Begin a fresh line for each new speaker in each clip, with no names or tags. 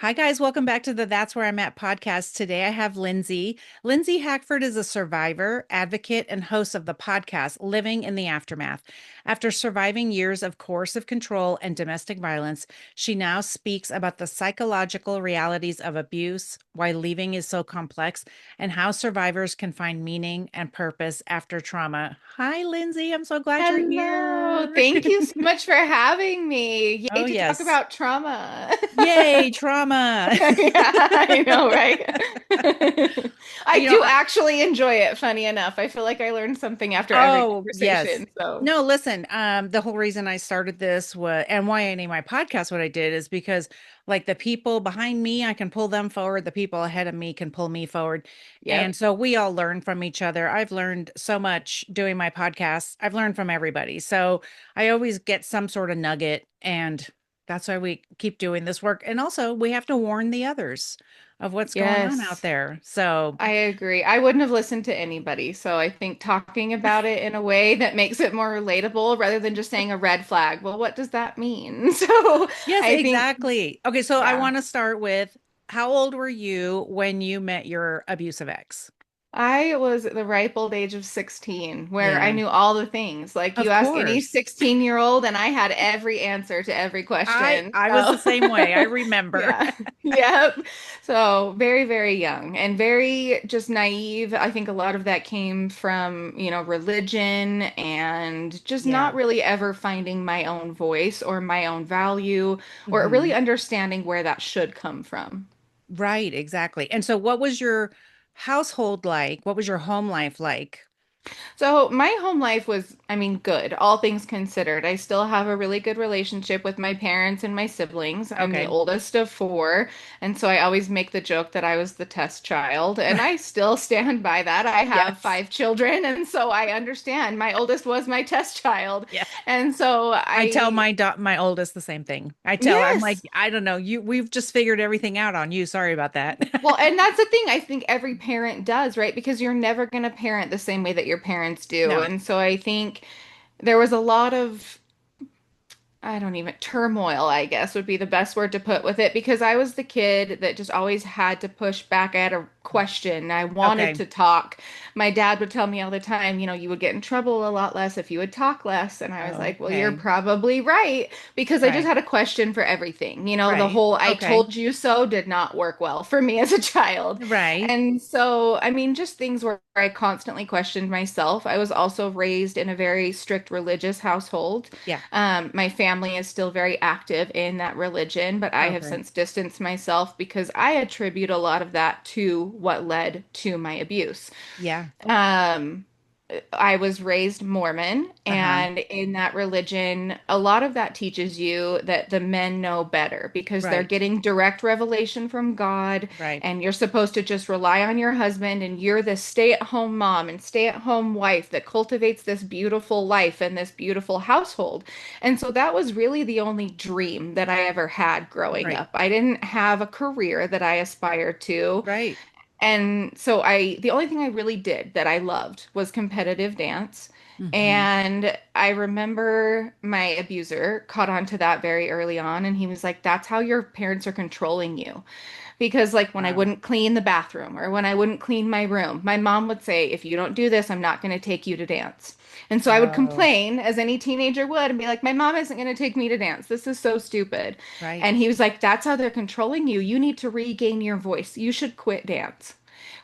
Hi, guys. Welcome back to the That's Where I'm At podcast. Today I have Lyndsey. Lyndsey Hackford is a survivor, advocate, and host of the podcast Living in the Aftermath. After surviving years of coercive control and domestic violence, she now speaks about the psychological realities of abuse, why leaving is so complex, and how survivors can find meaning and purpose after trauma. Hi, Lyndsey. I'm so glad you're
Hello.
here.
Thank you so much for having me.
Oh,
Yay to talk
yes.
about trauma.
Yay, trauma.
Yeah, I know, right? I
You know,
do actually enjoy it, funny enough. I feel like I learned something after every
Oh, yes.
conversation. So,
No, listen, the whole reason I started this was, and why I named my podcast what I did is because like the people behind me, I can pull them forward. The people ahead of me can pull me forward. And
yep.
so we all learn from each other. I've learned so much doing my podcast. I've learned from everybody. So I always get some sort of nugget, and that's why we keep doing this work. And also we have to warn the others of what's going on out
Yes,
there. So
I agree. I wouldn't have listened to anybody. So I think talking about it in a way that makes it more relatable rather than just saying a red flag. Well, what does that mean? So
yes,
I think,
exactly. Okay, so I
yeah.
want to start with how old were you when you met your abusive ex?
I was at the ripe old age of 16, where I
Yeah,
knew all the things. Like you
of
ask any
course.
16-year-old, and I had every answer to every
I
question.
I was
So,
the same way. I remember.
yeah, yep. So very, very young and very just naive. I think a lot of that came from, religion and just not
Yeah.
really ever finding my own voice or my own value or really
Hmm.
understanding where that should come from.
Right, exactly. And so what was your household like? What was your home life like?
So my home life was, I mean, good, all things considered. I still have a really good relationship with my parents and my siblings. I'm the
Okay.
oldest of four, and so I always make the joke that I was the test child, and I still stand by that. I have
Yes.
five children, and so I understand my oldest was my test child.
Yeah.
And so
I tell
I,
my oldest the same thing. I'm like,
yes.
I don't know, we've just figured everything out on you. Sorry about that.
Well, and that's the thing I think every parent does, right? Because you're never going to parent the same way that your parents do.
No.
And so I think there was a lot of I don't even turmoil, I guess would be the best word to put with it because I was the kid that just always had to push back at a question. I wanted
Okay.
to talk. My dad would tell me all the time, you would get in trouble a lot less if you would talk less. And I was like, well, you're
Okay.
probably right because I just
Right.
had a question for everything. The
Right.
whole I
Okay.
told you so did not work well for me as a child.
Right.
And so, I mean, just things where I constantly questioned myself. I was also raised in a very strict religious household.
Yeah.
My family is still very active in that religion, but I have
Okay.
since distanced myself because I attribute a lot of that to what led to my abuse.
Yeah.
Um, I was raised Mormon,
Uh-huh.
and in that religion, a lot of that teaches you that the men know better because they're
Right.
getting direct revelation from God,
Right.
and you're supposed to just rely on your husband, and you're the stay-at-home mom and stay-at-home wife that cultivates this beautiful life and this beautiful household. And so that was really the only dream that I ever had growing
Right.
up. I didn't have a career that I aspired to.
Right.
And so the only thing I really did that I loved was competitive dance.
Hmm.
And I remember my abuser caught on to that very early on, and he was like, "That's how your parents are controlling you." Because, like, when I
Wow.
wouldn't clean the bathroom or when I wouldn't clean my room, my mom would say, "If you don't do this, I'm not going to take you to dance." And so I would
Oh,
complain, as any teenager would, and be like, "My mom isn't going to take me to dance. This is so stupid."
right.
And he was like, "That's how they're controlling you. You need to regain your voice. You should quit dance."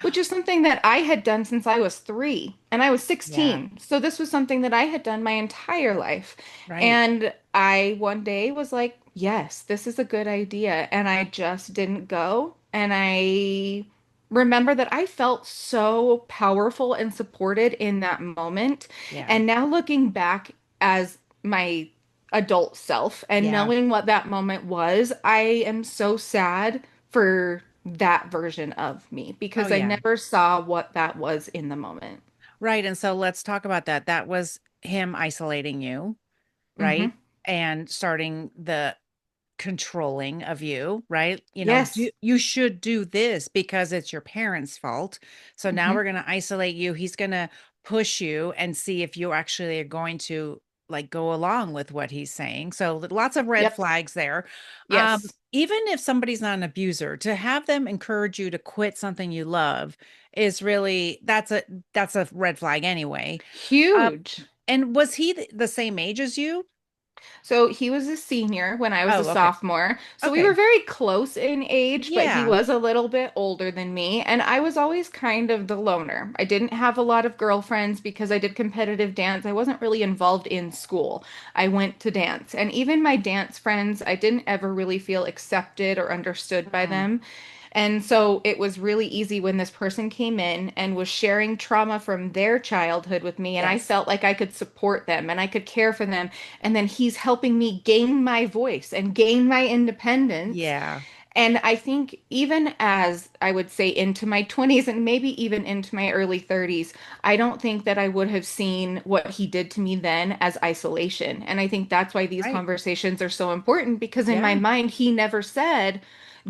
Which is something that I had done since I was 3 and I was
Yeah.
16. So this was something that I had done my entire life.
Right.
And I one day was like, yes, this is a good idea. And I just didn't go. And I remember that I felt so powerful and supported in that moment.
Yeah.
And now looking back as my adult self and
Yeah.
knowing what that moment was, I am so sad for that version of me
Oh,
because I
yeah.
never saw what that was in the moment.
Right. And so let's talk about that. That was him isolating you, right?
Hmm.
And starting the controlling of you, right?
Yes.
You should do this because it's your parents' fault. So now
Hmm.
we're going to isolate you. He's going to push you and see if you actually are going to like go along with what he's saying. So lots of red
Yep.
flags there.
Yes.
Even if somebody's not an abuser, to have them encourage you to quit something you love is really that's a red flag anyway. Um,
Huge.
and was he the same age as you?
So he was a senior when I was a
Oh, okay.
sophomore. So we were
Okay.
very close in age, but he
Yeah.
was a little bit older than me. And I was always kind of the loner. I didn't have a lot of girlfriends because I did competitive dance. I wasn't really involved in school. I went to dance. And even my dance friends, I didn't ever really feel accepted or understood by
Mm,
them. And so it was really easy when this person came in and was sharing trauma from their childhood with me, and I
yes.
felt like I could support them and I could care for them. And then he's helping me gain my voice and gain my independence.
Yeah.
And I think even as I would say into my 20s and maybe even into my early 30s, I don't think that I would have seen what he did to me then as isolation. And I think that's why these
Right.
conversations are so important because in my
Yeah.
mind, he never said,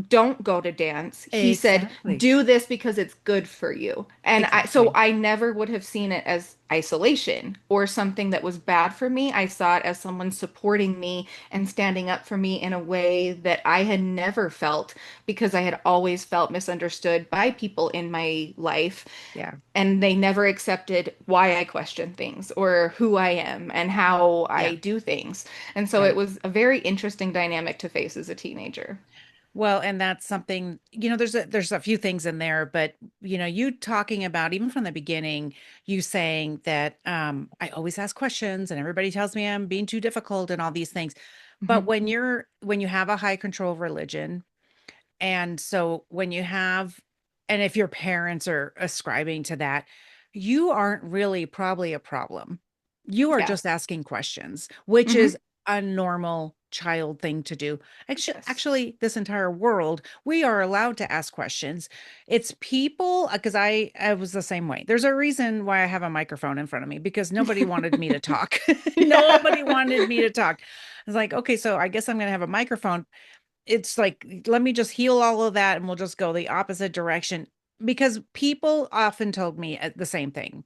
don't go to dance. He said,
Exactly.
do this because it's good for you. And so
Exactly.
I never would have seen it as isolation or something that was bad for me. I saw it as someone supporting me and standing up for me in a way that I had never felt because I had always felt misunderstood by people in my life.
Yeah.
And they never accepted why I question things or who I am and how
Yeah.
I do things. And so it
Right.
was a very interesting dynamic to face as a teenager.
Well, and that's something, there's a few things in there, but you talking about even from the beginning, you saying that I always ask questions and everybody tells me I'm being too difficult and all these things. But
Mhm.
when you have a high control religion, and so and if your parents are ascribing to that, you aren't really probably a problem. You are
Yeah.
just asking questions, which is
Hmm.
a normal child thing to do.
Yes.
Actually, this entire world, we are allowed to ask questions. It's people, because I was the same way. There's a reason why I have a microphone in front of me because nobody wanted me to talk. Nobody
Yeah.
wanted me to talk. I was like, okay, so I guess I'm going to have a microphone. It's like, let me just heal all of that and we'll just go the opposite direction. Because people often told me the same thing.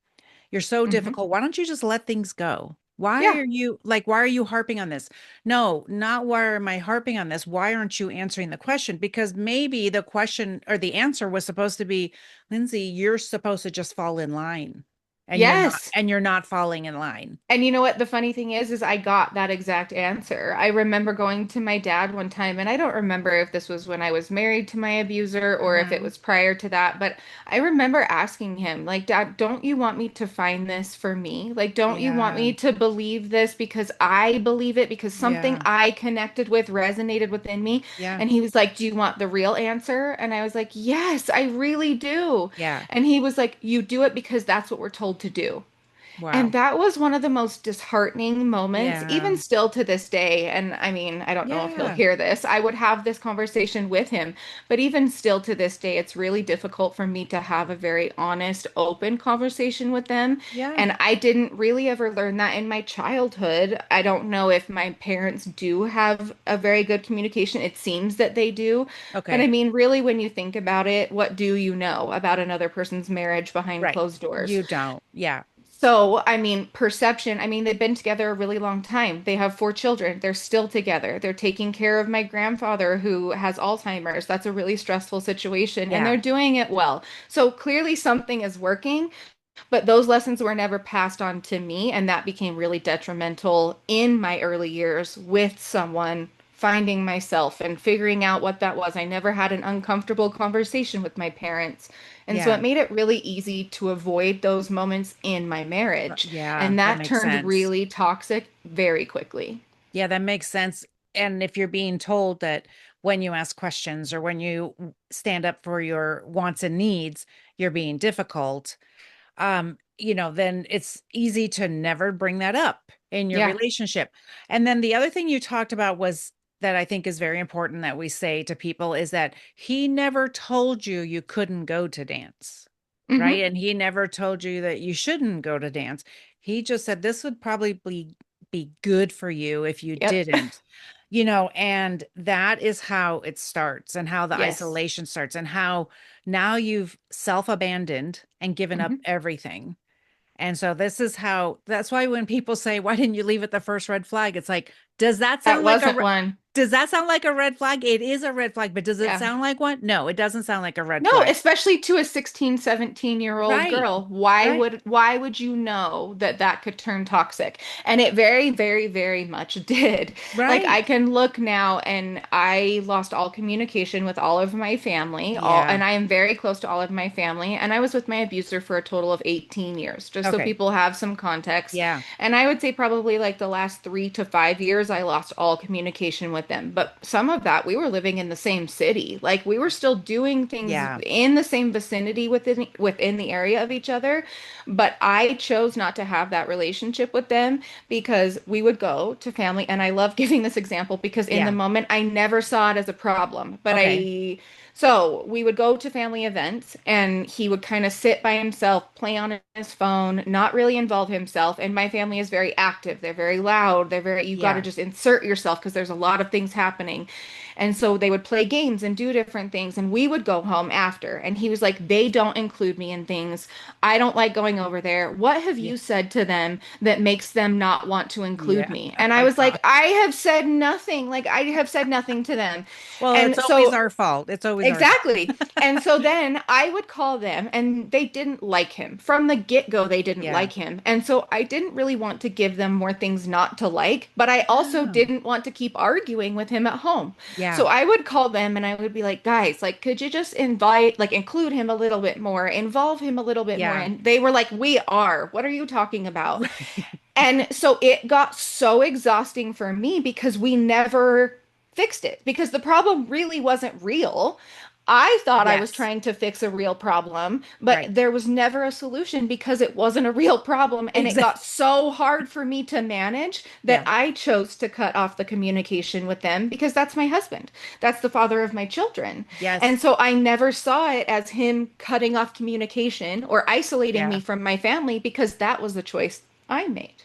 You're so
Hmm.
difficult. Why don't you just let things go?
Yeah.
Why are you harping on this? No, not why am I harping on this? Why aren't you answering the question? Because maybe the question or the answer was supposed to be, Lyndsey, you're supposed to just fall in line.
Yes.
And you're not falling in line.
And you know what the funny thing is I got that exact answer. I remember going to my dad one time, and I don't remember if this was when I was married to my abuser or if it
Hmm.
was prior to that, but I remember asking him, like, Dad, don't you want me to find this for me? Like, don't you want
Yeah.
me to believe this because I believe it, because something
Yeah.
I connected with resonated within me?
Yeah.
And he was like, do you want the real answer? And I was like, yes, I really do.
Yeah.
And he was like, you do it because that's what we're told to do. And
Wow.
that was one of the most disheartening moments,
Yeah.
even still to this day. And I mean, I don't know if he'll
Yeah.
hear this. I would have this conversation with him, but even still to this day, it's really difficult for me to have a very honest, open conversation with them.
Yeah.
And I didn't really ever learn that in my childhood. I don't know if my parents do have a very good communication. It seems that they do. But I
Okay.
mean, really, when you think about it, what do you know about another person's marriage behind
Right.
closed doors?
You don't. Yeah.
So, I mean, perception, I mean, they've been together a really long time. They have four children. They're still together. They're taking care of my grandfather who has Alzheimer's. That's a really stressful situation, and they're
Yeah.
doing it well. So, clearly, something is working, but those lessons were never passed on to me, and that became really detrimental in my early years with someone finding myself and figuring out what that was. I never had an uncomfortable conversation with my parents. And so it
Yeah.
made it really easy to avoid those moments in my marriage.
Yeah.
And
That
that
makes
turned
sense.
really toxic very quickly.
Yeah, that makes sense. And if you're being told that when you ask questions or when you stand up for your wants and needs, you're being difficult, then it's easy to never bring that up in your
Yeah.
relationship. And then the other thing you talked about was that I think is very important that we say to people is that he never told you you couldn't go to dance, right?
Hmm.
And he never told you that you shouldn't go to dance. He just said this would probably be good for you if you
Yep.
didn't. And that is how it starts and how the
Yes.
isolation starts and how now you've self-abandoned and given up
Hmm.
everything And so this is how, that's why when people say, why didn't you leave at the first red flag? It's like, does that
That
sound like
wasn't one.
does that sound like a red flag? It is a red flag, but does it
Yeah.
sound like one? No, it doesn't sound like a red
No,
flag.
especially to a 16, 17-year-old
Right.
girl. Why
Right.
would why would you know that that could turn toxic? And it very, very, very much did. Like I
Right.
can look now and I lost all communication with all of my family, all
Yeah.
and I am very close to all of my family, and I was with my abuser for a total of 18 years, just so
Okay.
people have some context.
Yeah.
And I would say probably like the last 3 to 5 years, I lost all communication with them. But some of that, we were living in the same city. Like we were still doing things
Yeah.
in the same vicinity within the area of each other. But I chose not to have that relationship with them because we would go to family. And I love giving this example because in the
Yeah.
moment, I never saw it as a problem.
Okay.
So we would go to family events and he would kind of sit by himself, play on his phone, not really involve himself. And my family is very active. They're very loud. You got to
Yeah.
just insert yourself because there's a lot of things happening. And so they would play games and do different things. And we would go home after. And he was like, they don't include me in things. I don't like going over there. What have
Yeah.
you said to them that makes them not want to include
Yeah.
me?
Oh
And I
my
was like,
God.
I have said nothing. Like, I have said nothing to them.
Well, it's
And
always
so
our fault. It's always our fault.
exactly. And so then I would call them and they didn't like him. From the get-go, they didn't
Yeah.
like him. And so I didn't really want to give them more things not to like, but I also
Oh.
didn't want to keep arguing with him at home.
Yeah.
So I would call them and I would be like, guys, like, could you just include him a little bit more, involve him a little bit more?
Yeah.
And they were like, we are. What are you talking about?
Right.
And so it got so exhausting for me because we never fixed it because the problem really wasn't real. I thought I was
Yes.
trying to fix a real problem, but
Right.
there was never a solution because it wasn't a real problem. And it
Exactly.
got so hard for me to manage that
Yeah.
I chose to cut off the communication with them because that's my husband. That's the father of my children.
Yes.
And so I never saw it as him cutting off communication or isolating
Yeah.
me from my family because that was the choice I made.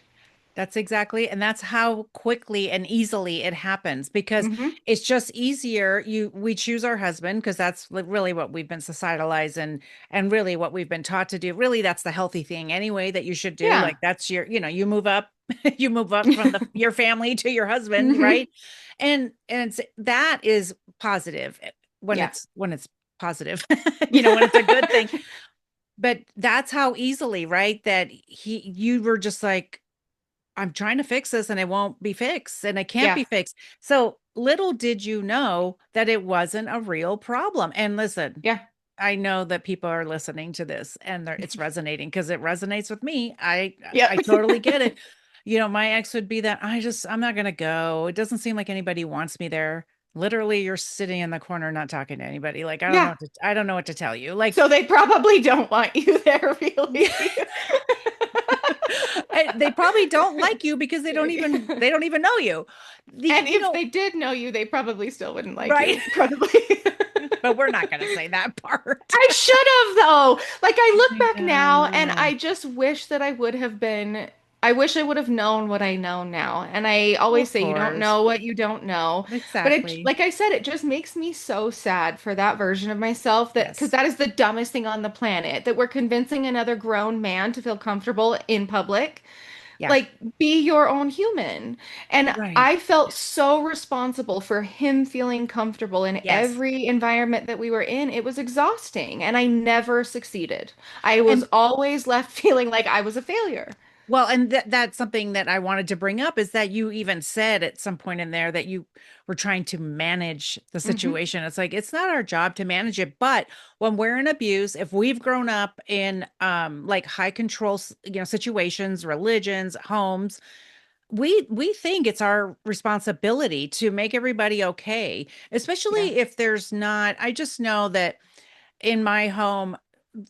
That's exactly, and that's how quickly and easily it happens because
Hmm.
it's just easier. We choose our husband because that's really what we've been societalized and really what we've been taught to do. Really, that's the healthy thing anyway that you should do.
Yeah.
Like that's your, you move up, you move up from your family to your husband,
Hmm.
right? That is positive
Yeah.
when it's positive, when it's a good thing. But that's how easily, right? That you were just like, I'm trying to fix this and it won't be fixed and it can't
Yeah.
be fixed. So little did you know that it wasn't a real problem. And listen,
Yeah.
I know that people are listening to this and it's resonating because it resonates with me. I
Yep.
totally get it. My ex would be that I'm not going to go. It doesn't seem like anybody wants me there. Literally, you're sitting in the corner not talking to anybody. Like
Yeah.
I don't know what to tell you. Like
So they probably don't want you there, really.
they probably don't like you because they don't even know you.
And
You
if
know,
they did know you, they probably still wouldn't like
right?
you. Probably.
But we're not going to say that part.
I should have though. Like I look
I
back now and
know.
I just wish that I would have been I wish I would have known what I know now. And I always
Of
say you don't
course.
know what you don't know. But it
Exactly.
like I said, it just makes me so sad for that version of myself that because
Yes.
that is the dumbest thing on the planet that we're convincing another grown man to feel comfortable in public.
Yeah.
Like, be your own human. And
Right.
I felt so responsible for him feeling comfortable in
Yes.
every environment that we were in. It was exhausting, and I never succeeded. I was
And
always left feeling like I was a failure.
well, and that's something that I wanted to bring up is that you even said at some point in there that you were trying to manage the
Hmm.
situation. It's like it's not our job to manage it, but when we're in abuse, if we've grown up in like high control, situations, religions, homes, we think it's our responsibility to make everybody okay,
Yeah.
especially if there's not. I just know that in my home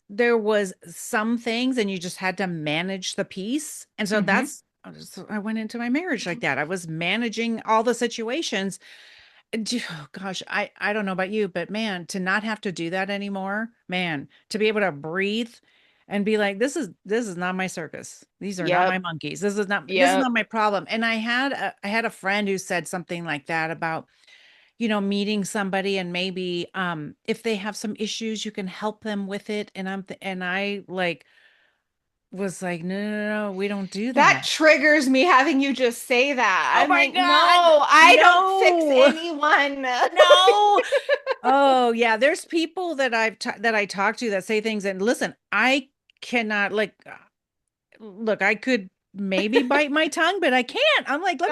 there was some things and you just had to manage the piece. And so
Hmm.
I went into my marriage like that. I was managing all the situations. Oh, gosh, I don't know about you, but man, to not have to do that anymore, man, to be able to breathe and be like, this is not my circus. These are not my
Yep.
monkeys. This is not
Yep.
my problem. And I had a friend who said something like that about meeting somebody and maybe if they have some issues, you can help them with it. And I like, was like, no, no, no, no, we don't do
That
that.
triggers me having you just say that.
Oh
I'm
my
like,
God.
no, I don't fix
No,
anyone.
no. Oh yeah. There's people that that I talk to that say things and listen, I cannot like, look, I could maybe bite my tongue, but I can't. I'm like,
No.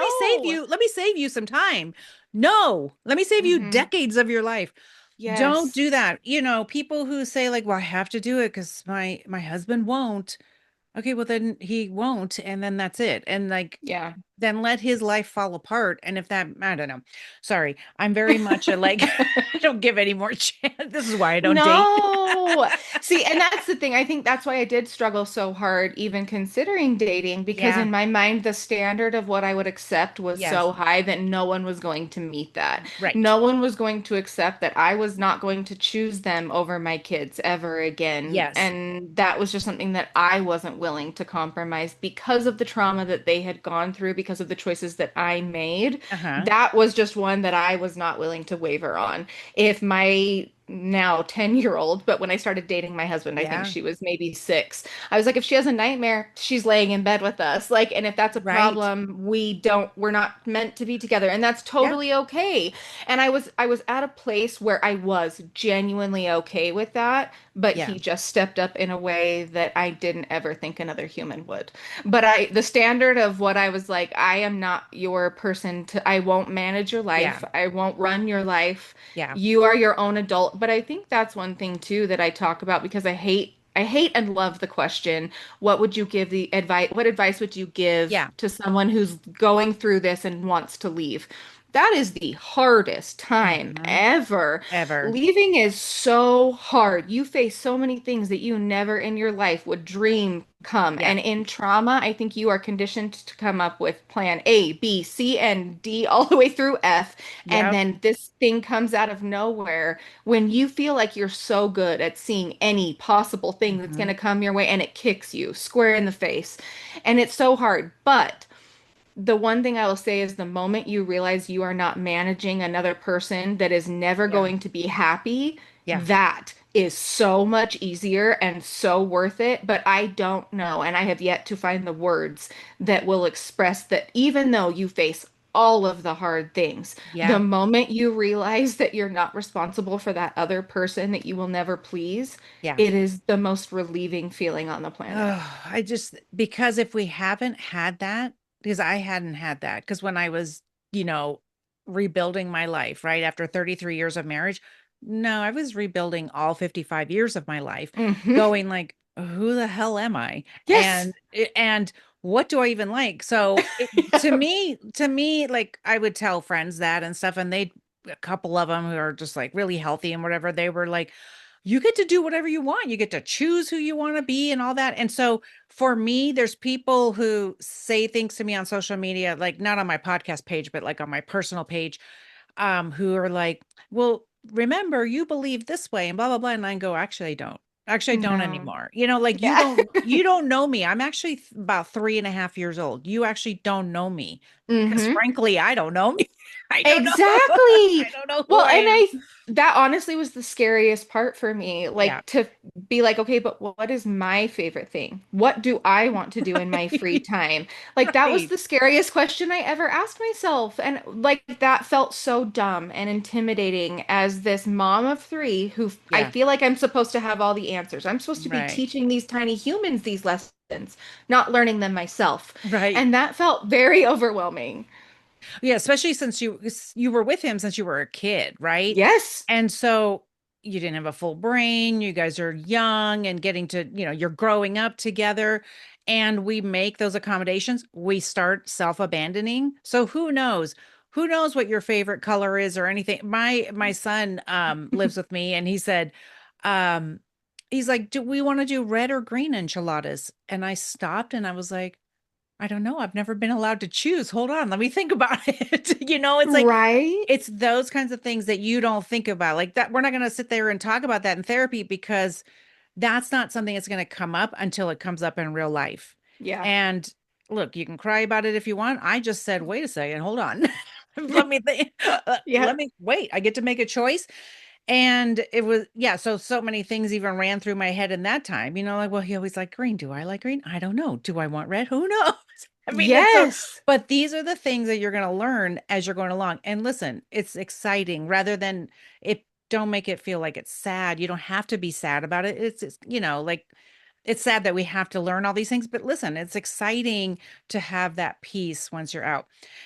let me save you some time. No, let me save you
Hmm.
decades of your life. Don't
Yes.
do that. People who say like, well, I have to do it because my husband won't. Okay, well then he won't, and then that's it. And like
Yeah.
then let his life fall apart. And if that, I don't know. Sorry, I'm very much a like, I don't give any more chance. This is why I don't date.
No. See, and that's the thing. I think that's why I did struggle so hard, even considering dating, because
Yeah.
in my mind, the standard of what I would accept was
Yes.
so high that no one was going to meet that.
Right.
No one was going to accept that I was not going to choose them over my kids ever again.
Yes.
And that was just something that I wasn't willing to compromise because of the trauma that they had gone through, because of the choices that I made.
Uh-huh.
That was just one that I was not willing to waver on. If my now 10-year-old, but when I started dating my husband, I think
Yeah.
she was maybe 6. I was like, if she has a nightmare, she's laying in bed with us. Like, and if that's a
Right.
problem, we're not meant to be together. And that's
Yeah.
totally okay. And I was at a place where I was genuinely okay with that, but
Yeah.
he just stepped up in a way that I didn't ever think another human would. But the standard of what I was like, I am not your person I won't manage your
Yeah.
life. I won't run your life.
Yeah.
You are your own adult. But I think that's one thing too that I talk about because I hate and love the question, what advice would you give
Yeah.
to someone who's going through this and wants to leave? That is the hardest time
Hmm.
ever.
Ever.
Leaving is so hard. You face so many things that you never in your life would dream come.
Yeah.
And in trauma, I think you are conditioned to come up with plan A, B, C, and D all the way through F. And
Yep.
then this thing comes out of nowhere when you feel like you're so good at seeing any possible thing that's going
Hmm.
to come your way and it kicks you square in the face. And it's so hard. But the one thing I will say is the moment you realize you are not managing another person that is never
Yeah.
going to be happy,
Yeah.
that is so much easier and so worth it. But I don't know, and I have yet to find the words that will express that even though you face all of the hard things, the
Yeah.
moment you realize that you're not responsible for that other person that you will never please,
Yeah.
it is the most relieving feeling on the planet.
Oh, I just because if we haven't had that, because I hadn't had that, because when I was, you know, rebuilding my life, right after 33 years of marriage, no, I was rebuilding all 55 years of my life,
Hmm.
going like, who the hell am I?
Yes.
And what do I even like? So to me, like I would tell friends that and stuff, and they, a couple of them who are just like really healthy and whatever, they were like, you get to do whatever you want. You get to choose who you want to be and all that. And so for me, there's people who say things to me on social media, like not on my podcast page, but like on my personal page, who are like, well, remember you believe this way and blah, blah, blah. And I go, actually, I don't. Actually, I don't
No.
anymore. Like
Yeah.
you don't know me. I'm actually about 3.5 years old. You actually don't know me. Because
Hmm.
frankly, I don't know me. I don't know.
Exactly.
I don't know who
Well,
I
and
am.
that honestly was the scariest part for me,
Yeah.
like to be like, okay, but what is my favorite thing? What do I want to do in my free time? Like that was
Right.
the scariest question I ever asked myself. And like that felt so dumb and intimidating as this mom of 3 who I
Yeah.
feel like I'm supposed to have all the answers. I'm supposed to be
Right.
teaching these tiny humans these lessons, not learning them myself.
Right.
And that felt very overwhelming.
Yeah, especially since you were with him since you were a kid, right?
Yes.
And so you didn't have a full brain. You guys are young and getting to, you're growing up together and we make those accommodations. We start self-abandoning. So who knows? Who knows what your favorite color is or anything? My son lives with me and he said um he's like, "Do we want to do red or green enchiladas?" And I stopped and I was like, I don't know. I've never been allowed to choose. Hold on, let me think about it. It's like
Right?
it's those kinds of things that you don't think about. Like that, we're not going to sit there and talk about that in therapy because that's not something that's going to come up until it comes up in real life.
Yeah.
And look, you can cry about it if you want. I just said, wait a second, hold on. Let me think.
Yeah.
Let me wait. I get to make a choice. And it was, yeah, so many things even ran through my head in that time, like, well, he always liked green. Do I like green? I don't know. Do I want red? Who knows? I mean, it's so,
Yes.
but these are the things that you're going to learn as you're going along. And listen, it's exciting rather than it, don't make it feel like it's sad. You don't have to be sad about it. It's like, it's sad that we have to learn all these things, but listen, it's exciting to have that peace once you're out.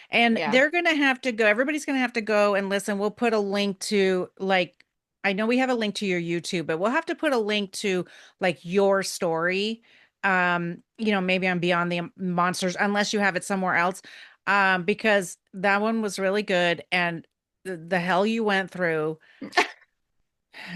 And
Yeah.
they're going to have to go, everybody's going to have to go and listen. We'll put a link to, like, I know we have a link to your YouTube, but we'll have to put a link to like your story. Maybe on Beyond the Monsters, unless you have it somewhere else. Because that one was really good, and the hell you went through,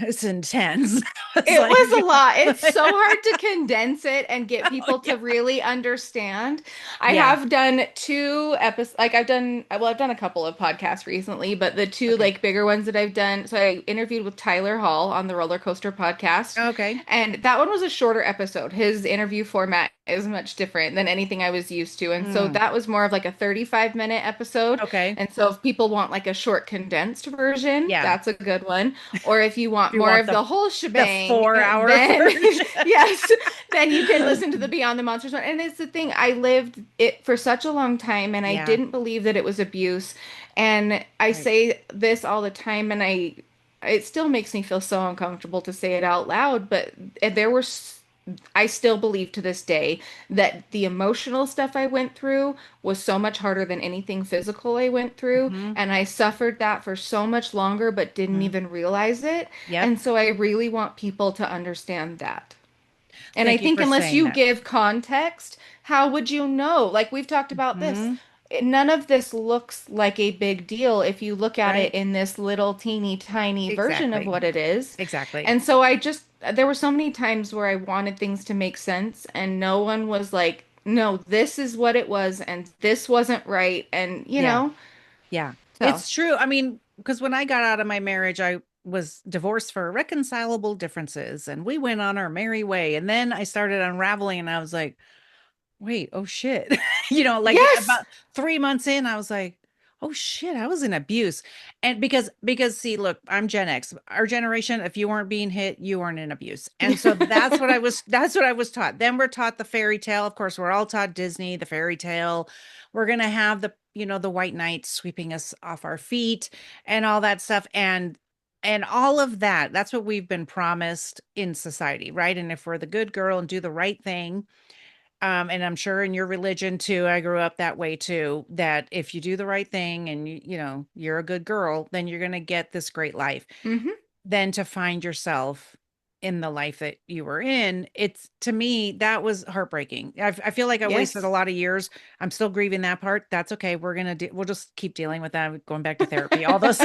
it's intense. It's
It
like,
was a lot. It's so hard to condense it and get
oh,
people
yeah.
to really understand. I
Yeah.
have done two episodes, like I've done a couple of podcasts recently, but the two
Okay.
like bigger ones that I've done. So I interviewed with Tyler Hall on the Roller Coaster podcast,
Okay.
and that one was a shorter episode. His interview format is much different than anything I was used to. And so
Mm,
that was more of like a 35-minute episode.
okay.
And so if people want like a short condensed version,
Yeah.
that's a good one. Or if you
If
want
you
more
want
of the whole
the
shebang,
4 hour
then
version.
yes, then you can listen to the Beyond the Monsters one. And it's the thing, I lived it for such a long time and I
Yeah.
didn't believe that it was abuse. And I
Right.
say this all the time and it still makes me feel so uncomfortable to say it out loud, but there were I still believe to this day that the emotional stuff I went through was so much harder than anything physical I went through.
Hmm.
And I suffered that for so much longer, but didn't
Hmm.
even realize it.
Yep.
And so I really want people to understand that. And I
Thank you
think
for
unless
saying
you
that.
give context, how would you know? Like we've talked about this.
Hmm.
None of this looks like a big deal if you look at it
Right.
in this little teeny tiny version of
Exactly.
what it is.
Exactly.
And so there were so many times where I wanted things to make sense and no one was like, no, this is what it was and this wasn't right. And,
Yeah. Yeah.
so
It's true. I mean, because when I got out of my marriage, I was divorced for irreconcilable differences and we went on our merry way. And then I started unraveling and I was like, wait, oh shit. Like
yes,
about 3 months in, I was like, oh shit, I was in abuse. And because see, look, I'm Gen X. Our generation, if you weren't being hit, you weren't in abuse. And so that's what I was taught. Then we're taught the fairy tale. Of course, we're all taught Disney, the fairy tale. We're gonna have the white knight sweeping us off our feet and all that stuff. And all of that, that's what we've been promised in society, right? And if we're the good girl and do the right thing, and I'm sure in your religion too, I grew up that way too, that if you do the right thing and you're a good girl, then you're going to get this great life.
hmm,
Then to find yourself in the life that you were in, it's to me, that was heartbreaking. I feel like I wasted a
yes.
lot of years. I'm still grieving that part. That's okay. We'll just keep dealing with that, going back to therapy, all those.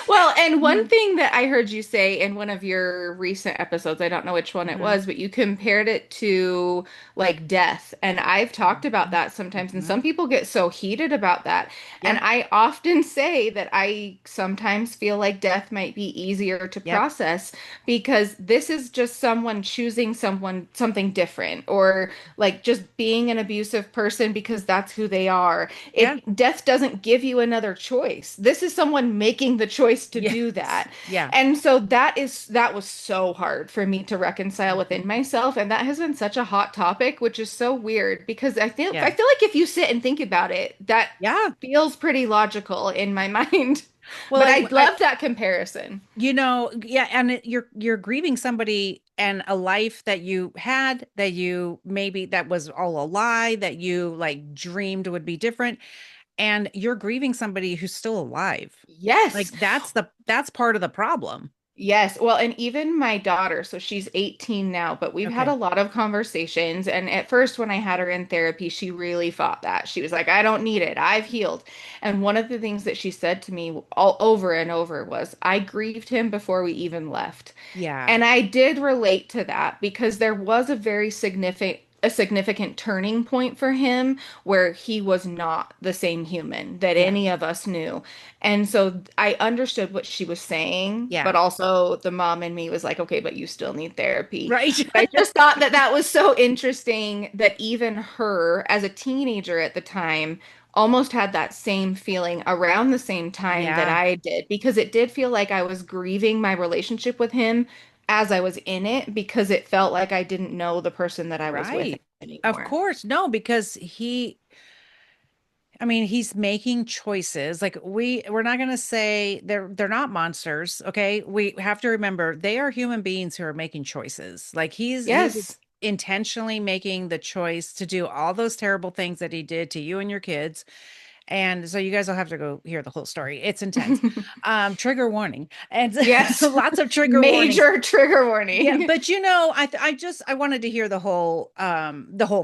Well, and one thing that I heard you say in one of your recent episodes, I don't know which one it
Mhm.
was, but you compared it to like death. And I've talked about
Mhm.
that sometimes, and some
Mhm.
people get so heated about that. And
Yeah.
I often say that I sometimes feel like death might be easier to
Yep.
process because this is just someone choosing something different, or like just being an abusive person because that's who they are.
Yeah.
Death doesn't give you another choice. This is someone making the choice to
Yes.
do that.
Yeah.
And so that was so hard for me to reconcile within
Mhm.
myself, and that has been such a hot topic, which is so weird because I
Yeah.
feel like if you sit and think about it, that
Yeah.
feels pretty logical in my mind.
Well,
But I love that comparison.
yeah, and you're grieving somebody and a life that you had, that you maybe that was all a lie, that you like dreamed would be different, and you're grieving somebody who's still alive. Like
Yes.
that's part of the problem.
Yes. Well, and even my daughter, so she's 18 now, but we've had a
Okay.
lot of conversations. And at first, when I had her in therapy, she really fought that. She was like, I don't need it. I've healed. And one of the things that she said to me all over and over was, I grieved him before we even left.
Yeah.
And I did relate to that because there was a significant turning point for him where he was not the same human that
Yeah.
any of us knew. And so I understood what she was saying,
Yeah.
but also the mom in me was like, okay, but you still need therapy.
Right.
But I just thought that that was so interesting that even her, as a teenager at the time, almost had that same feeling around the same time that
Yeah,
I did, because it did feel like I was grieving my relationship with him as I was in it, because it felt like I didn't know the person that I was with
right. Of
anymore.
course. No, because I mean, he's making choices. Like we're not going to say they're not monsters, okay? We have to remember they are human beings who are making choices. Like he's
Yes.
intentionally making the choice to do all those terrible things that he did to you and your kids. And so you guys will have to go hear the whole story. It's intense. Trigger warning. And
Yes.
lots of trigger warnings.
Major trigger
Yeah,
warning.
but I wanted to hear the whole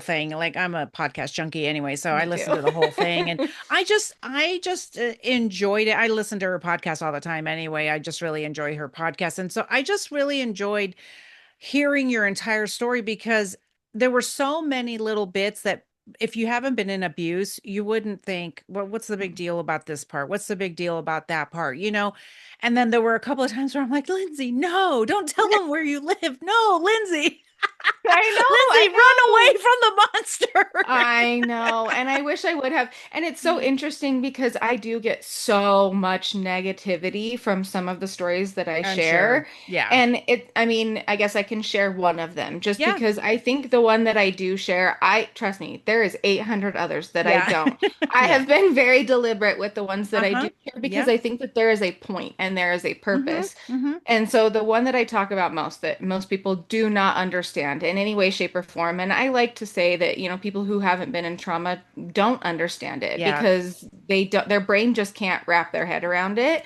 thing. Like I'm a podcast junkie anyway, so I
Me
listened
too.
to the whole thing and I just enjoyed it. I listen to her podcast all the time anyway. I just really enjoy her podcast. And so I just really enjoyed hearing your entire story because there were so many little bits that if you haven't been in abuse, you wouldn't think, well, what's the big deal about this part? What's the big deal about that part? And then there were a couple of times where I'm like, Lyndsey, no, don't tell them where you live. No, Lyndsey,
I
Lyndsey, run
know.
away from the monster.
I know, and I wish I would have. And it's so interesting because I do get so much negativity from some of the stories that I
I'm sure.
share.
Yeah.
And I mean, I guess I can share one of them just
Yeah.
because I think the one that I do share, trust me, there is 800 others that I
Yeah.
don't. I
Yeah.
have been very deliberate with the ones that I
Uh-huh.
do share because
Yeah.
I think that there is a point and there is a
Mm-hmm.
purpose.
Mm-hmm.
And so the one that I talk about most that most people do not understand in any way, shape, or form, and I like to say that, people who haven't been in trauma don't understand it
Yeah.
because their brain just can't wrap their head around it.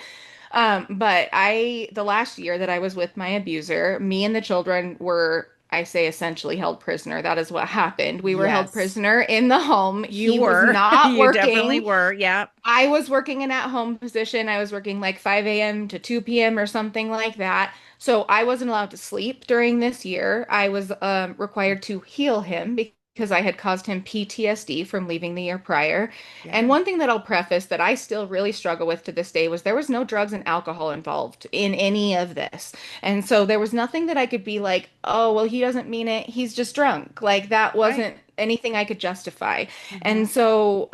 But the last year that I was with my abuser, me and the children were, I say, essentially held prisoner. That is what happened. We were held
Yes.
prisoner in the home.
You
He was
were.
not
You definitely
working.
were. Yeah.
I was working an at-home position. I was working like 5 a.m. to 2 p.m. or something like that. So I wasn't allowed to sleep during this year. I was required to heal him because I had caused him PTSD from leaving the year prior. And
Yeah.
one thing that I'll preface that I still really struggle with to this day was there was no drugs and alcohol involved in any of this. And so there was nothing that I could be like, oh, well, he doesn't mean it. He's just drunk. Like that
Right.
wasn't anything I could justify.
Mm-hmm.
And so,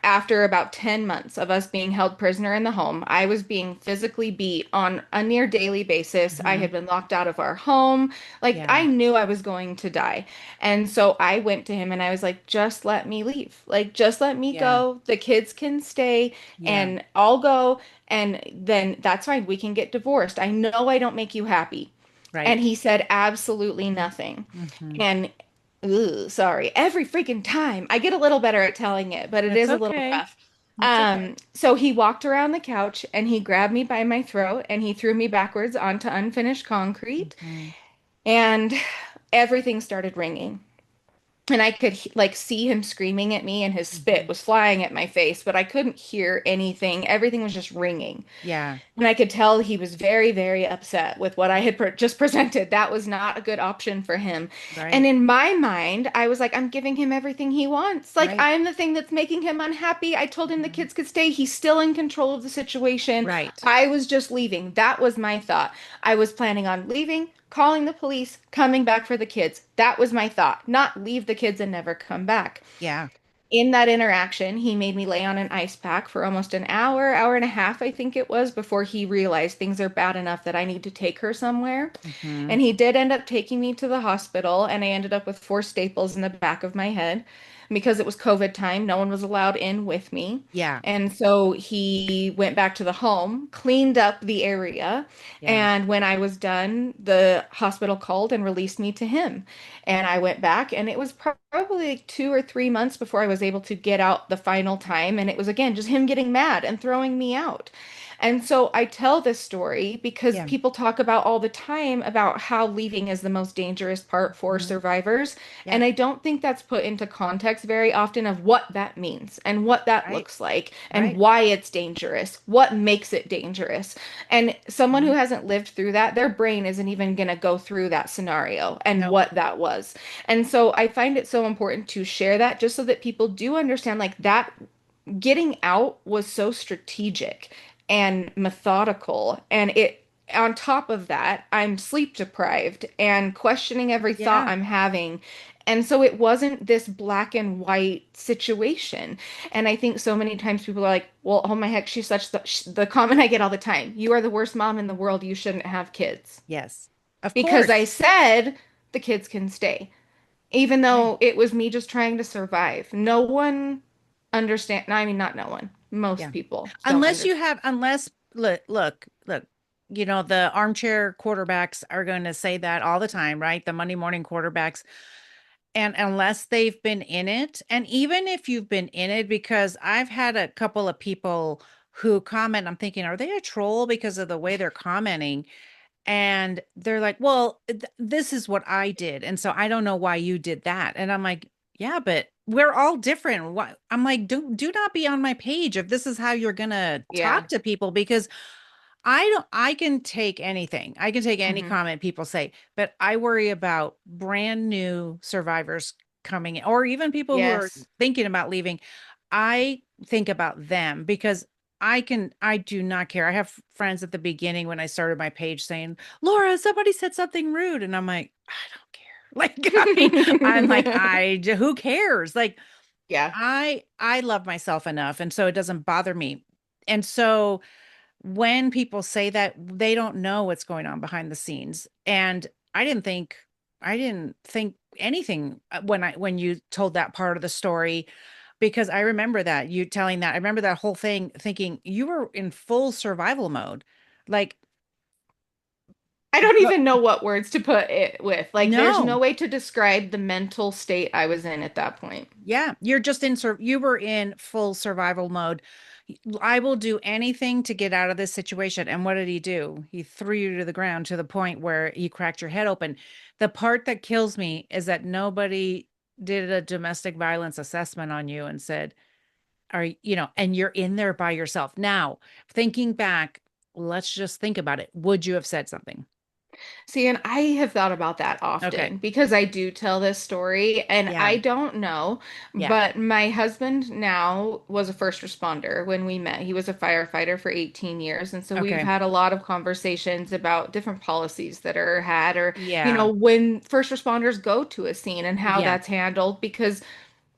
after about 10 months of us being held prisoner in the home, I was being physically beat on a near daily basis. I
Mm-hmm.
had been locked out of our home. Like,
Yeah.
I knew I was going to die. And so I went to him and I was like, just let me leave. Like, just let me
Yeah.
go. The kids can stay
Yeah.
and I'll go. And then that's fine. We can get divorced. I know I don't make you happy. And
Right.
he said absolutely nothing.
Mm-hmm.
And ooh, sorry. Every freaking time. I get a little better at telling it, but it
It's
is a little
okay.
rough.
It's okay.
So he walked around the couch and he grabbed me by my throat and he threw me backwards onto unfinished concrete
Mm-hmm.
and everything started ringing. And I could like see him screaming at me and his spit
Mm-hmm.
was flying at my face, but I couldn't hear anything. Everything was just ringing.
Yeah.
And I could tell he was very, very upset with what I had just presented. That was not a good option for him. And
Right.
in my mind, I was like, I'm giving him everything he wants. Like,
Right.
I'm the thing that's making him unhappy. I told him the
Mhm.
kids could stay. He's still in control of the situation.
Right.
I was just leaving. That was my thought. I was planning on leaving, calling the police, coming back for the kids. That was my thought, not leave the kids and never come back.
Yeah.
In that interaction, he made me lay on an ice pack for almost an hour, hour and a half, I think it was, before he realized things are bad enough that I need to take her somewhere.
Mm-hmm.
And he did end up taking me to the hospital, and I ended up with 4 staples in the back of my head. Because it was COVID time, no one was allowed in with me.
Yeah.
And so he went back to the home, cleaned up the area,
Yeah.
and when I was done, the hospital called and released me to him. And I went back, and it was probably like 2 or 3 months before I was able to get out the final time. And it was again just him getting mad and throwing me out. And so I tell this story because
Yeah.
people talk about all the time about how leaving is the most dangerous part for
Mm-hmm.
survivors.
Yeah.
And I don't think that's put into context very often of what that means and what that
Right.
looks like and
Right.
why it's dangerous, what makes it dangerous. And someone who
Mhm.
hasn't lived through that, their brain isn't even going to go through that scenario and
Nope.
what that was. And so I find it so important to share that just so that people do understand like that getting out was so strategic and methodical and it on top of that, I'm sleep deprived and questioning every thought
Yeah.
I'm having. And so it wasn't this black and white situation. And I think so many times people are like, well, oh my heck, she's such the comment I get all the time. You are the worst mom in the world. You shouldn't have kids.
Yes. Of
Because I
course.
said the kids can stay, even
Right.
though it was me just trying to survive. No one understand. No, I mean, not no one. Most
Yeah.
people don't
Unless you
understand.
have, unless, look, the armchair quarterbacks are going to say that all the time, right? The Monday morning quarterbacks. And unless they've been in it, and even if you've been in it, because I've had a couple of people who comment, I'm thinking, are they a troll because of the way they're commenting? And they're like, well, this is what I did. And so I don't know why you did that. And I'm like, yeah, but we're all different. What I'm like, do not be on my page if this is how you're gonna
Yeah.
talk to people, because I can take anything. I can take any
Hmm.
comment people say, but I worry about brand new survivors coming in, or even people who are
Yes.
thinking about leaving. I think about them because I do not care. I have friends at the beginning when I started my page saying, Laura, somebody said something rude. And I'm like, I don't care. Like, I'm like, who cares? Like,
Yeah.
I love myself enough. And so it doesn't bother me. And so when people say that, they don't know what's going on behind the scenes. And I didn't think anything when you told that part of the story, because I remember that you telling that. I remember that whole thing thinking you were in full survival mode. Like,
I don't
but
even know what words to put it with. Like, there's no
no.
way to describe the mental state I was in at that point.
Yeah, you're just you were in full survival mode. I will do anything to get out of this situation. And what did he do? He threw you to the ground to the point where he cracked your head open. The part that kills me is that nobody did a domestic violence assessment on you and said, and you're in there by yourself. Now, thinking back, let's just think about it. Would you have said something?
See, and I have thought about that
Okay.
often because I do tell this story and
Yeah.
I don't know,
Yeah.
but my husband now was a first responder when we met. He was a firefighter for 18 years. And so we've
Okay.
had a lot of conversations about different policies that are had or,
Yeah.
when first responders go to a scene and how
Yeah.
that's handled because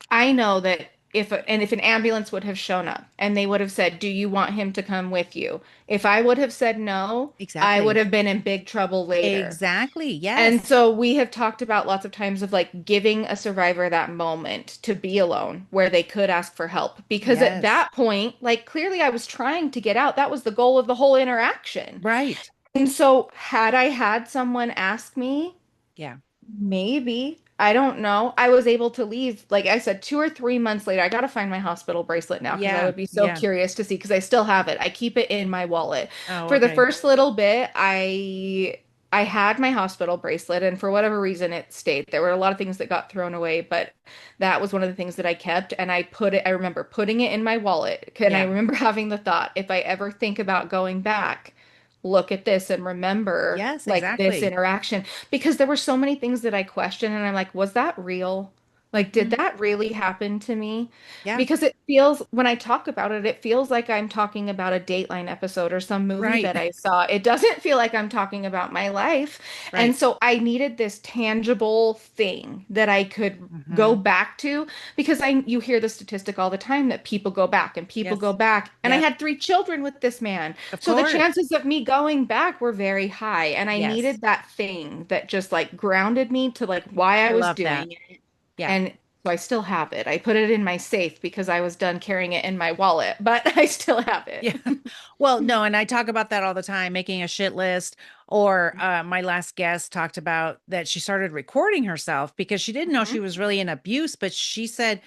I know that if an ambulance would have shown up and they would have said, "Do you want him to come with you?" If I would have said no, I would
Exactly.
have been in big trouble later.
Exactly.
And
Yes.
so we have talked about lots of times of like giving a survivor that moment to be alone where they could ask for help. Because at
Yes.
that point, like clearly I was trying to get out. That was the goal of the whole interaction.
Right.
And so had I had someone ask me,
Yeah.
maybe. I don't know. I was able to leave, like I said, 2 or 3 months later. I got to find my hospital bracelet now because I
Yeah.
would be so
Yeah.
curious to see because I still have it. I keep it in my wallet.
Oh,
For the
okay.
first little bit, I had my hospital bracelet and for whatever reason it stayed. There were a lot of things that got thrown away, but that was one of the things that I kept and I remember putting it in my wallet and I
Yeah.
remember having the thought, if I ever think about going back, look at this and remember
Yes,
like this
exactly.
interaction because there were so many things that I questioned and I'm like, was that real? Like, did
Hmm.
that really happen to me?
Yeah.
Because it feels, when I talk about it, it feels like I'm talking about a Dateline episode or some movie
Right.
that I saw. It doesn't feel like I'm talking about my life. And
Right.
so I needed this tangible thing that I could go
Hmm.
back to because you hear the statistic all the time that people go back and people go
Yes.
back. And I
Yep.
had 3 children with this man.
Of
So the
course.
chances of me going back were very high. And I
Yes.
needed that thing that just like grounded me to like why I
I
was
love that.
doing it.
Yeah.
And so I still have it. I put it in my safe because I was done carrying it in my wallet, but I still have it.
Yeah. Well, no, and I talk about that all the time, making a shit list. Or my last guest talked about that she started recording herself because she didn't know she
Mhm.
was really in abuse, but she said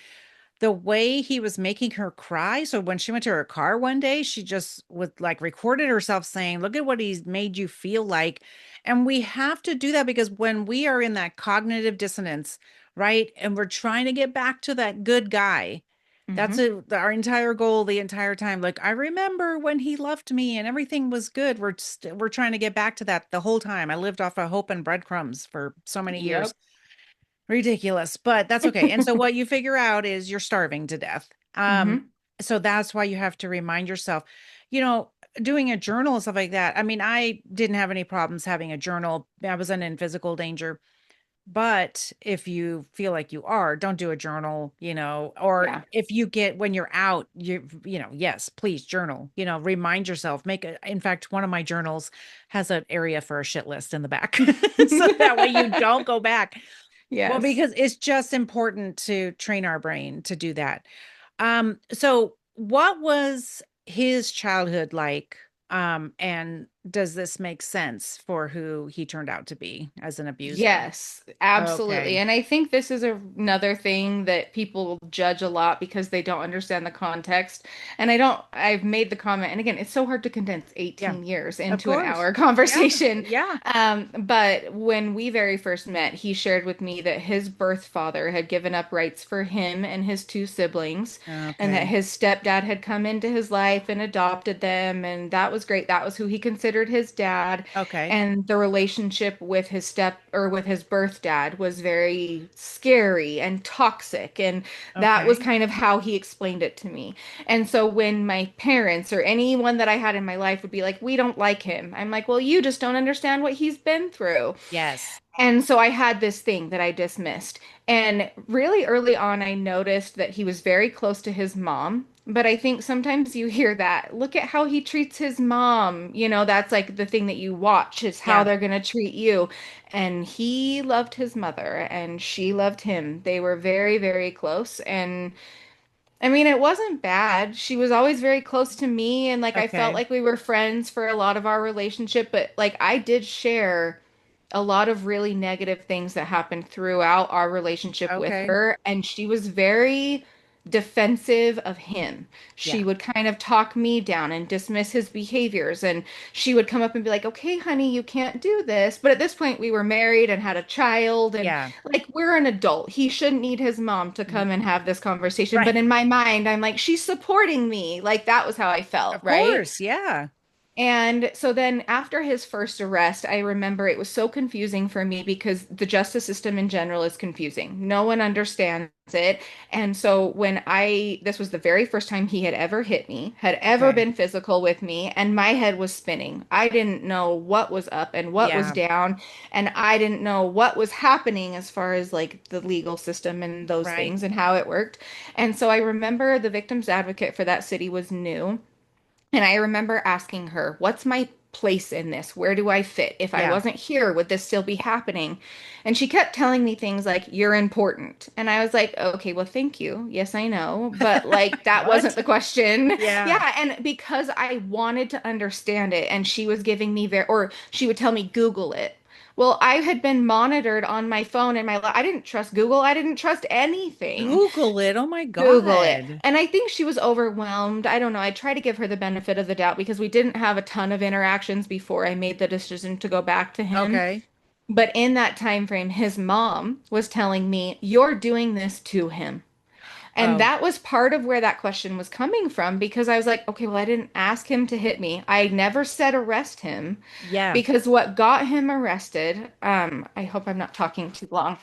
the way he was making her cry. So when she went to her car one day, she just was like recorded herself saying, look at what he's made you feel like. And we have to do that because when we are in that cognitive dissonance, right? And we're trying to get back to that good guy. That's
Mhm.
our entire goal the entire time. Like, I remember when he loved me and everything was good. We're trying to get back to that the whole time. I lived off of hope and breadcrumbs for so many years.
Yep.
Ridiculous, but that's okay. And so what you figure out is you're starving to death.
Mhm.
So that's why you have to remind yourself, you know, doing a journal and stuff like that. I mean, I didn't have any problems having a journal. I wasn't in physical danger. But if you feel like you are, don't do a journal, or
Yeah.
if you get when you're out, yes, please journal, remind yourself, in fact, one of my journals has an area for a shit list in the back. So that way you don't go back. Well,
Yes.
because it's just important to train our brain to do that. So what was his childhood like? And does this make sense for who he turned out to be as an abuser?
Yes, absolutely.
Okay.
And I think this is another thing that people judge a lot because they don't understand the context. And I've made the comment, and again, it's so hard to condense
Yeah,
18 years
of
into an
course.
hour
Yeah.
conversation.
Yeah.
But when we very first met, he shared with me that his birth father had given up rights for him and his two siblings, and that
Okay.
his stepdad had come into his life and adopted them. And that was great. That was who he considered his dad.
Okay.
And the relationship with with his birth dad was very scary and toxic. And that was
Okay.
kind of how he explained it to me. And so when my parents or anyone that I had in my life would be like, we don't like him, I'm like, well, you just don't understand what he's been through.
Yes.
And so I had this thing that I dismissed. And really early on, I noticed that he was very close to his mom. But I think sometimes you hear that. Look at how he treats his mom. That's like the thing that you watch is how
Yeah.
they're going to treat you. And he loved his mother and she loved him. They were very, very close. And I mean, it wasn't bad. She was always very close to me. And like, I felt
Okay.
like we were friends for a lot of our relationship. But like, I did share a lot of really negative things that happened throughout our relationship with
Okay.
her, and she was very defensive of him. She
Yeah.
would kind of talk me down and dismiss his behaviors, and she would come up and be like, "Okay, honey, you can't do this." But at this point, we were married and had a child, and
Yeah.
like we're an adult. He shouldn't need his mom to
Mm.
come and have this conversation. But
Right.
in my mind, I'm like, she's supporting me. Like that was how I felt,
Of
right?
course. Yeah.
And so then after his first arrest, I remember it was so confusing for me because the justice system in general is confusing. No one understands it. And so this was the very first time he had ever hit me, had ever
Okay.
been physical with me, and my head was spinning. I didn't know what was up and what was
Yeah.
down, and I didn't know what was happening as far as like the legal system and those
Right.
things and how it worked. And so I remember the victim's advocate for that city was new. And I remember asking her, what's my place in this? Where do I fit? If I
Yeah.
wasn't here, would this still be happening? And she kept telling me things like, you're important. And I was like, okay, well, thank you. Yes, I know. But like, that wasn't
What?
the question.
Yeah.
Yeah. And because I wanted to understand it, and she was giving me or she would tell me, Google it. Well, I had been monitored on my phone and I didn't trust Google. I didn't trust anything.
Google it. Oh my
Google it.
God.
And I think she was overwhelmed. I don't know. I try to give her the benefit of the doubt because we didn't have a ton of interactions before I made the decision to go back to him.
Okay.
But in that time frame, his mom was telling me, "You're doing this to him." And
Oh,
that was part of where that question was coming from because I was like, okay, well, I didn't ask him to hit me. I never said arrest him
yeah.
because what got him arrested, I hope I'm not talking too long.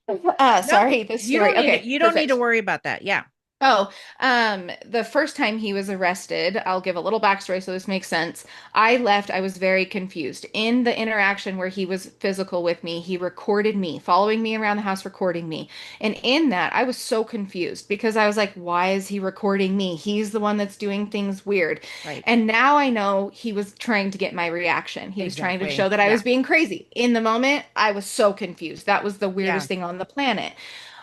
No,
Sorry, this story. Okay,
you don't need to
perfect.
worry about that. Yeah.
Oh, the first time he was arrested, I'll give a little backstory so this makes sense. I left, I was very confused. In the interaction where he was physical with me, he recorded me, following me around the house, recording me. And in that, I was so confused because I was like, why is he recording me? He's the one that's doing things weird.
Right.
And now I know he was trying to get my reaction. He was trying to
Exactly.
show that I
Yeah.
was being crazy. In the moment, I was so confused. That was the
Yeah.
weirdest thing on the planet.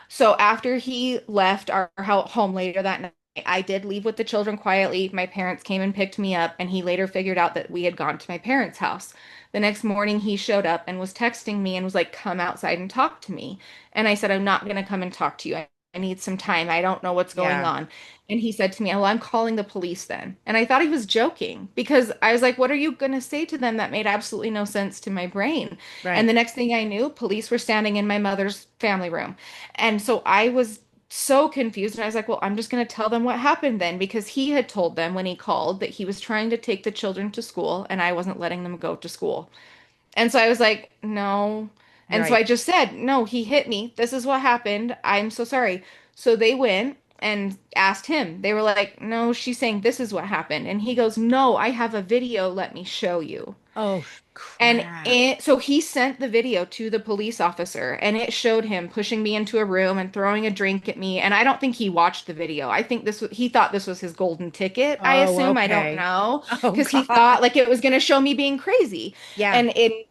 So after he left our home later that night, I did leave with the children quietly. My parents came and picked me up, and he later figured out that we had gone to my parents' house. The next morning, he showed up and was texting me and was like, "Come outside and talk to me." And I said, "I'm not going to come and talk to you. I need some time. I don't know what's going
Yeah.
on." And he said to me, "Oh, I'm calling the police then." And I thought he was joking because I was like, "What are you going to say to them?" That made absolutely no sense to my brain. And
Right.
the next thing I knew, police were standing in my mother's family room. And so I was so confused. And I was like, well, I'm just going to tell them what happened then, because he had told them when he called that he was trying to take the children to school and I wasn't letting them go to school. And so I was like, no. And so
Right.
I just said, no, he hit me. This is what happened. I'm so sorry. So they went. and asked him. They were like, "No, she's saying this is what happened." And he goes, "No, I have a video. Let me show you."
Oh,
And
crap.
so he sent the video to the police officer, and it showed him pushing me into a room and throwing a drink at me. And I don't think he watched the video. I think he thought this was his golden ticket. I
Oh,
assume, I don't
okay.
know,
Oh,
because he
God.
thought like it was going to show me being crazy.
Yeah.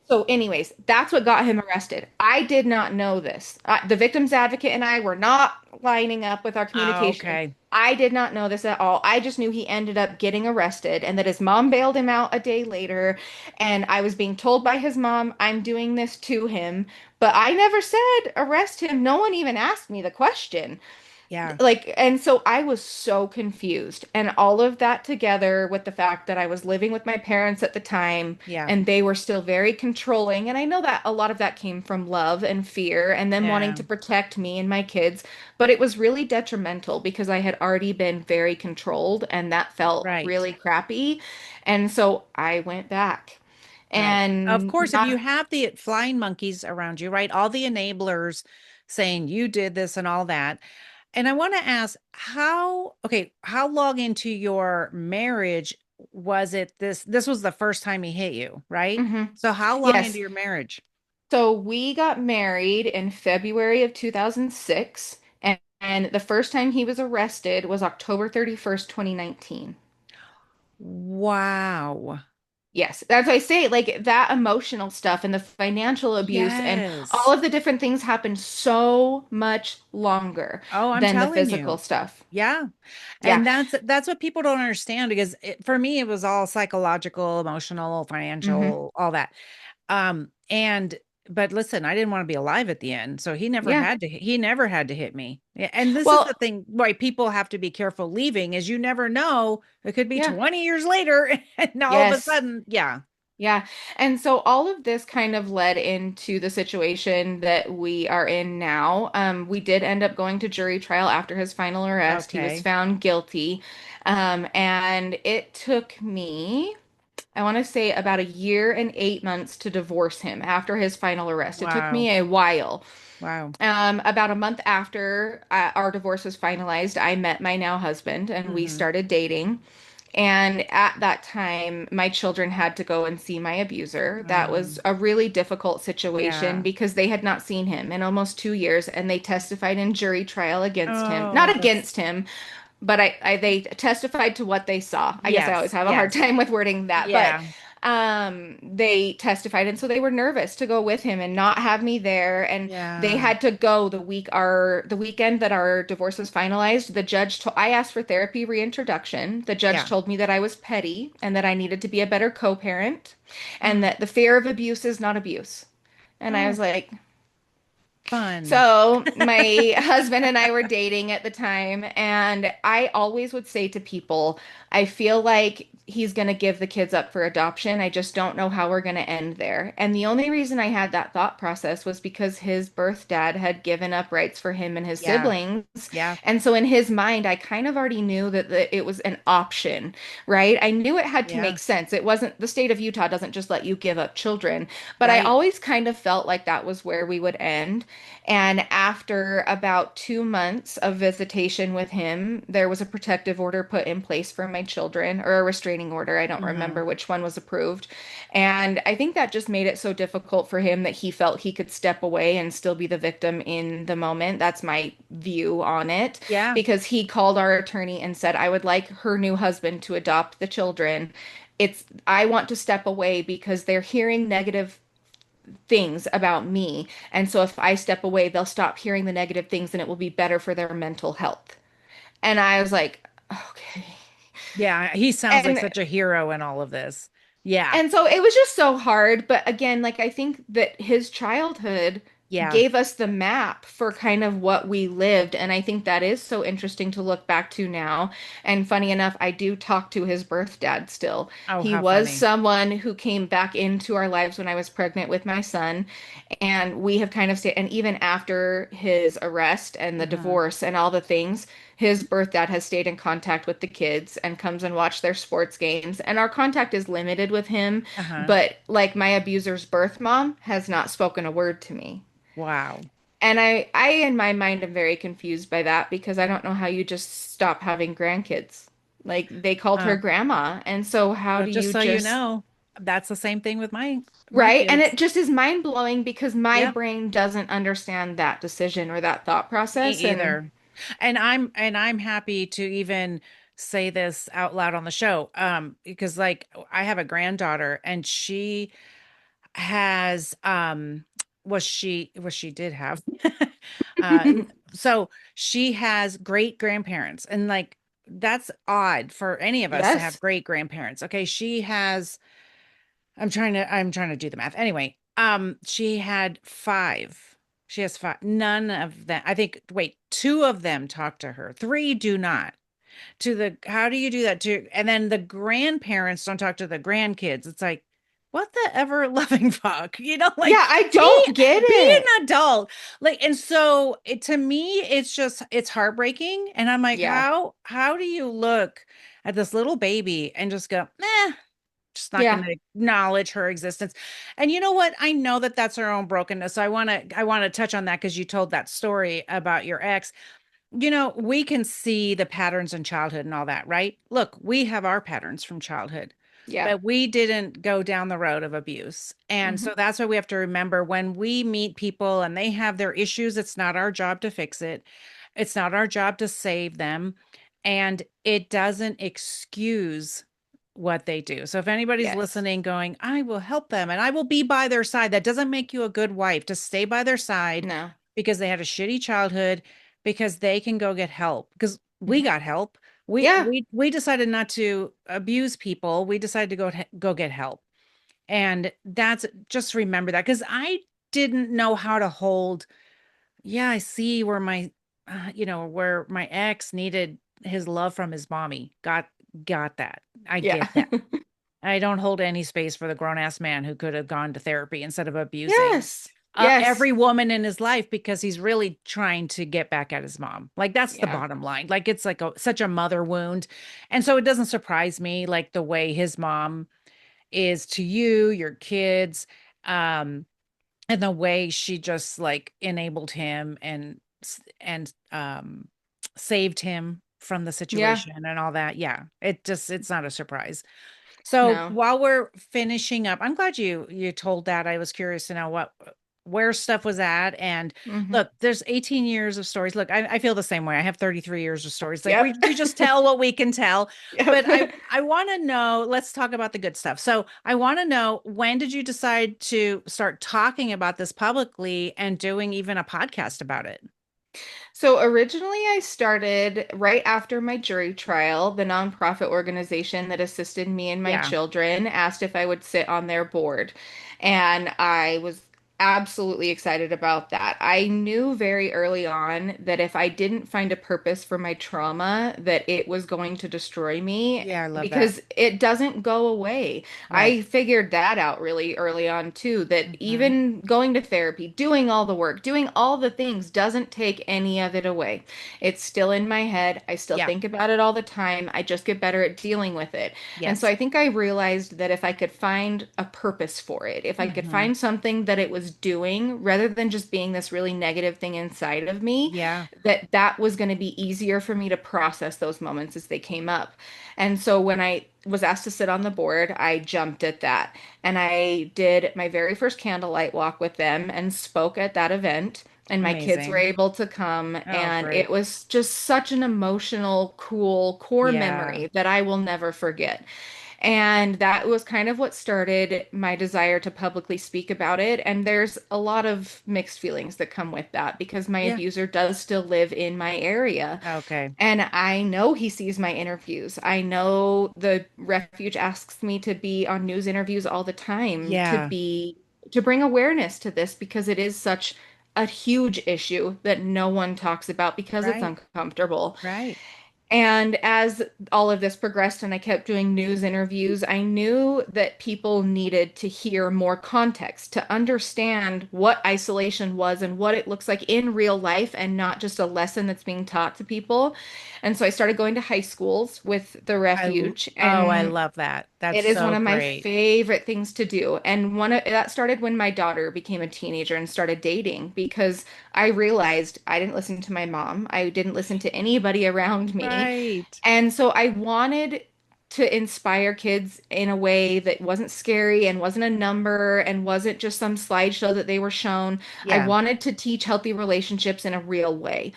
So, anyways, that's what got him arrested. I did not know this. The victim's advocate and I were not lining up with our
Oh,
communication.
okay.
I did not know this at all. I just knew he ended up getting arrested and that his mom bailed him out a day later. And I was being told by his mom, I'm doing this to him. But I never said arrest him. No one even asked me the question.
Yeah.
Like, and so I was so confused. And all of that together with the fact that I was living with my parents at the time
Yeah.
and they were still very controlling. And I know that a lot of that came from love and fear and them wanting
Yeah.
to protect me and my kids. But it was really detrimental because I had already been very controlled and that felt
Right.
really crappy. And so I went back.
Right. Of
And
course, if you
not,
have the flying monkeys around you, right? All the enablers saying you did this and all that. And I want to ask how long into your marriage was it this was the first time he hit you, right?
Mhm.
So how long into
Yes.
your marriage?
So we got married in February of 2006, and the first time he was arrested was October 31st, 2019.
Wow.
Yes, that's what I say, like that emotional stuff and the financial abuse and all
Yes.
of the different things happened so much longer
Oh, I'm
than the
telling
physical
you.
stuff.
Yeah.
Yeah.
And that's what people don't understand because for me it was all psychological, emotional,
Hmm.
financial, all that. And but listen, I didn't want to be alive at the end. So
Yeah.
he never had to hit me. And this is the
Well,
thing why people have to be careful leaving is you never know. It could be
yeah.
20 years later and all of a
Yes.
sudden, yeah.
Yeah. And so all of this kind of led into the situation that we are in now. We did end up going to jury trial after his final arrest. He was
Okay.
found guilty. And it took me, I want to say, about a year and 8 months to divorce him after his final arrest. It took
Wow.
me a while.
Wow.
About a month after our divorce was finalized, I met my now husband and we
Hmm.
started dating. And at that time, my children had to go and see my abuser. That was a really difficult situation
Yeah.
because they had not seen him in almost 2 years, and they testified in jury trial against him.
Oh,
Not
that's
against him, but they testified to what they saw. I guess I always
yes.
have a hard
Yes.
time with wording that, but
Yeah.
they testified, and so they were nervous to go with him and not have me there, and they
Yeah.
had to go the weekend that our divorce was finalized. I asked for therapy reintroduction. The judge
Yeah.
told me that I was petty and that I needed to be a better co-parent, and that the fear of abuse is not abuse. And I was
Oh,
like,
fun.
so my husband and I were dating at the time, and I always would say to people, I feel like he's going to give the kids up for adoption. I just don't know how we're going to end there. And the only reason I had that thought process was because his birth dad had given up rights for him and his
Yeah.
siblings.
Yeah.
And so in his mind, I kind of already knew that it was an option, right? I knew it had to
Yeah.
make sense. It wasn't, the state of Utah doesn't just let you give up children, but I
Right.
always kind of felt like that was where we would end. And after about 2 months of visitation with him, there was a protective order put in place for my children, or a restraining order. I don't
Hmm.
remember which one was approved. And I think that just made it so difficult for him that he felt he could step away and still be the victim in the moment. That's my view on it.
Yeah.
Because he called our attorney and said, I would like her new husband to adopt the children. I want to step away because they're hearing negative things about me. And so if I step away, they'll stop hearing the negative things and it will be better for their mental health. And I was like, okay.
Yeah. He sounds like
And
such a hero in all of this. Yeah.
And so it was just so hard. But again, like I think that his childhood
Yeah.
gave us the map for kind of what we lived. And I think that is so interesting to look back to now. And funny enough, I do talk to his birth dad still.
Oh,
He
how
was
funny.
someone who came back into our lives when I was pregnant with my son. And we have kind of stayed, and even after his arrest and the
Hmm.
divorce and all the things, his birth dad has stayed in contact with the kids and comes and watch their sports games. And our contact is limited with him,
Uh-huh.
but like my abuser's birth mom has not spoken a word to me.
Wow.
And I in my mind am very confused by that because I don't know how you just stop having grandkids. Like they called her
Uh,
grandma. And so how
so
do
just
you
so you
just,
know, that's the same thing with my
right? And
kids.
it just is mind blowing because my
Yep,
brain doesn't understand that decision or that thought
me
process. And
either. And I'm happy to even say this out loud on the show. Because like I have a granddaughter and she has she did have uh so she has great grandparents and like that's odd for any of us to have
yes,
great grandparents. Okay, she has I'm trying to do the math. Anyway, she had five. She has five. None of them, I think, wait, two of them talk to her. Three do not. To the how do you do that to and then the grandparents don't talk to the grandkids. It's like, what the ever loving fuck?
yeah,
Like
I
be
don't get
be
it.
an adult. Like, and so to me, it's heartbreaking. And I'm like,
Yeah,
how do you look at this little baby and just go, just not going
yeah,
to acknowledge her existence. And you know what? I know that that's her own brokenness. So I want to touch on that because you told that story about your ex. We can see the patterns in childhood and all that, right? Look, we have our patterns from childhood,
yeah.
but we didn't go down the road of abuse. And
Hmm.
so that's why we have to remember when we meet people and they have their issues, it's not our job to fix it. It's not our job to save them. And it doesn't excuse what they do. So if anybody's
Yes.
listening going, I will help them and I will be by their side, that doesn't make you a good wife to stay by their side
No.
because they had a shitty childhood because they can go get help because we
Hmm.
got help. We
Yeah.
we we decided not to abuse people. We decided to go get help. And that's just remember that because I didn't know how to hold. Yeah, I see where where my ex needed his love from his mommy. Got that. I
Yeah.
get that. I don't hold any space for the grown ass man who could have gone to therapy instead of abusing
Yes. Yes.
every woman in his life because he's really trying to get back at his mom. Like that's the
Yeah.
bottom line. Like it's like such a mother wound. And so it doesn't surprise me like the way his mom is to you, your kids, um and the way she just like enabled him and saved him from the
Yeah.
situation and all that. Yeah. It's not a surprise. So
No.
while we're finishing up, I'm glad you told that. I was curious to know where stuff was at. And
Hmm.
look, there's 18 years of stories. Look, I feel the same way. I have 33 years of stories. Like
Yep.
we just tell what we can tell. But I
Yep.
I want to know, let's talk about the good stuff. So I want to know, when did you decide to start talking about this publicly and doing even a podcast about it?
So originally, I started right after my jury trial. The nonprofit organization that assisted me and my
Yeah.
children asked if I would sit on their board. And I was absolutely excited about that. I knew very early on that if I didn't find a purpose for my trauma, that it was going to destroy me
Yeah, I love that.
because it doesn't go away.
Right.
I figured that out really early on too, that
Hmm.
even going to therapy, doing all the work, doing all the things doesn't take any of it away. It's still in my head. I still
Yeah.
think about it all the time. I just get better at dealing with it. And so
Yes.
I think I realized that if I could find a purpose for it, if I could
Hmm.
find something that it was doing rather than just being this really negative thing inside of me,
Yeah.
that that was going to be easier for me to process those moments as they came up. And so when I was asked to sit on the board, I jumped at that. And I did my very first candlelight walk with them and spoke at that event. And my kids were
Amazing.
able to come.
Oh,
And it
great.
was just such an emotional, cool, core
Yeah.
memory that I will never forget. And that was kind of what started my desire to publicly speak about it. And there's a lot of mixed feelings that come with that because my
Yeah.
abuser does still live in my area.
Okay.
And I know he sees my interviews. I know the refuge asks me to be on news interviews all the time
Yeah.
to bring awareness to this because it is such a huge issue that no one talks about because it's
Right.
uncomfortable.
Right.
And as all of this progressed and I kept doing news interviews, I knew that people needed to hear more context to understand what isolation was and what it looks like in real life and not just a lesson that's being taught to people. And so I started going to high schools with the refuge
I
and
love that. That's
It is one
so
of my
great.
favorite things to do. And one of that started when my daughter became a teenager and started dating because I realized I didn't listen to my mom. I didn't listen to anybody around me.
Right.
And so I wanted to inspire kids in a way that wasn't scary and wasn't a number and wasn't just some slideshow that they were shown. I
Yeah.
wanted to teach healthy relationships in a real way.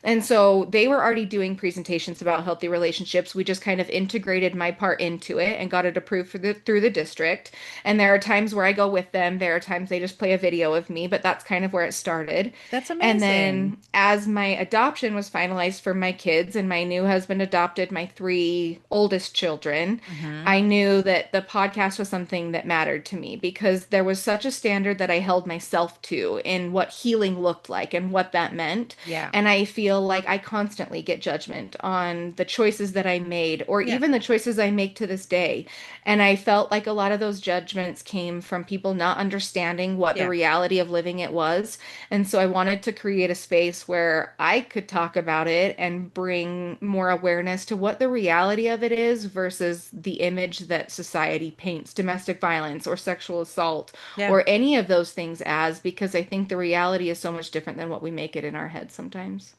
And so they were already doing presentations about healthy relationships. We just kind of integrated my part into it and got it approved through the district. And there are times where I go with them. There are times they just play a video of me, but that's kind of where it started.
That's
And
amazing.
then as my adoption was finalized for my kids and my new husband adopted my three oldest children,
Hmm.
I knew that the podcast was something that mattered to me because there was such a standard that I held myself to in what healing looked like and what that meant.
Yeah.
And I feel like I constantly get judgment on the choices that I made or
Yeah.
even the choices I make to this day. And I felt like a lot of those judgments came from people not understanding what the
Yeah.
reality of living it was. And so I wanted to create a space where I could talk about it and bring more awareness to what the reality of it is versus the image that society paints domestic violence or sexual assault
Yeah.
or any of those things as, because I think the reality is so much different than what we make it in our heads sometimes.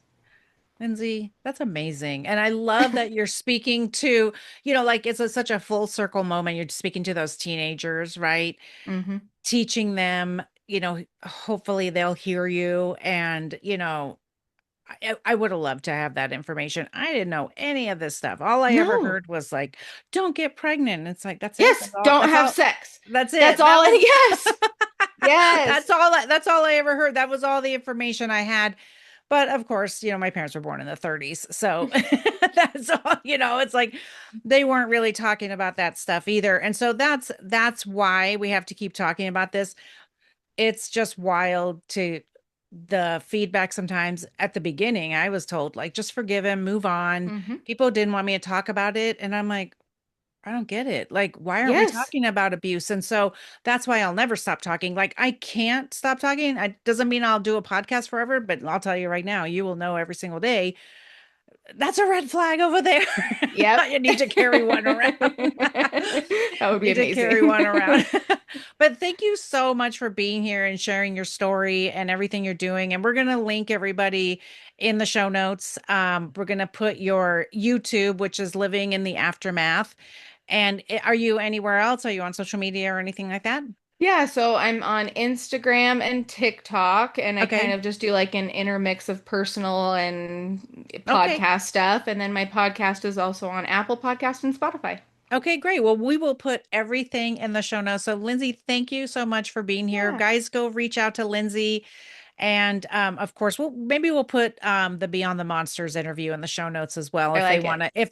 Lindsay, that's amazing. And I love that you're speaking to, like it's such a full circle moment. You're speaking to those teenagers, right?
Hmm.
Teaching them, hopefully they'll hear you. And, I would have loved to have that information. I didn't know any of this stuff. All I ever
No.
heard was like, don't get pregnant. It's like, that's it.
Yes, don't have sex.
That's
That's
it.
all. Yes. Yes.
That's all I ever heard. That was all the information I had. But of course, my parents were born in the 30s. So that's all, it's like they weren't really talking about that stuff either. And so that's why we have to keep talking about this. It's just wild to the feedback sometimes at the beginning. I was told, like, just forgive him, move on.
Hmm.
People didn't want me to talk about it. And I'm like, I don't get it. Like, why aren't we
Yes.
talking about abuse? And so that's why I'll never stop talking. Like, I can't stop talking. It doesn't mean I'll do a podcast forever, but I'll tell you right now, you will know every single day. That's a red flag over there.
Yep.
You need to carry one around.
That would be
Need to carry one
amazing.
around. But thank you so much for being here and sharing your story and everything you're doing. And we're going to link everybody in the show notes. We're going to put your YouTube, which is Living in the Aftermath. And are you anywhere else? Are you on social media or anything like that?
Yeah, so I'm on Instagram and TikTok, and I kind
Okay.
of just do like an intermix of personal and
Okay.
podcast stuff. And then my podcast is also on Apple Podcast and Spotify.
Okay, great. Well, we will put everything in the show notes. So, Lindsay, thank you so much for being here.
Yeah,
Guys, go reach out to Lindsay. And of course, we'll put the Beyond the Monsters interview in the show notes as well
I
if they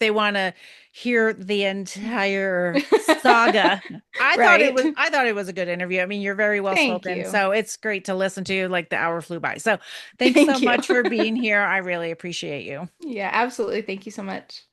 like
want
it.
to hear the entire saga.
Right.
I thought it was a good interview. I mean, you're very well
Thank
spoken,
you.
so it's great to listen to. Like the hour flew by. So thanks so
Thank you.
much for being here. I really appreciate you.
Yeah, absolutely. Thank you so much.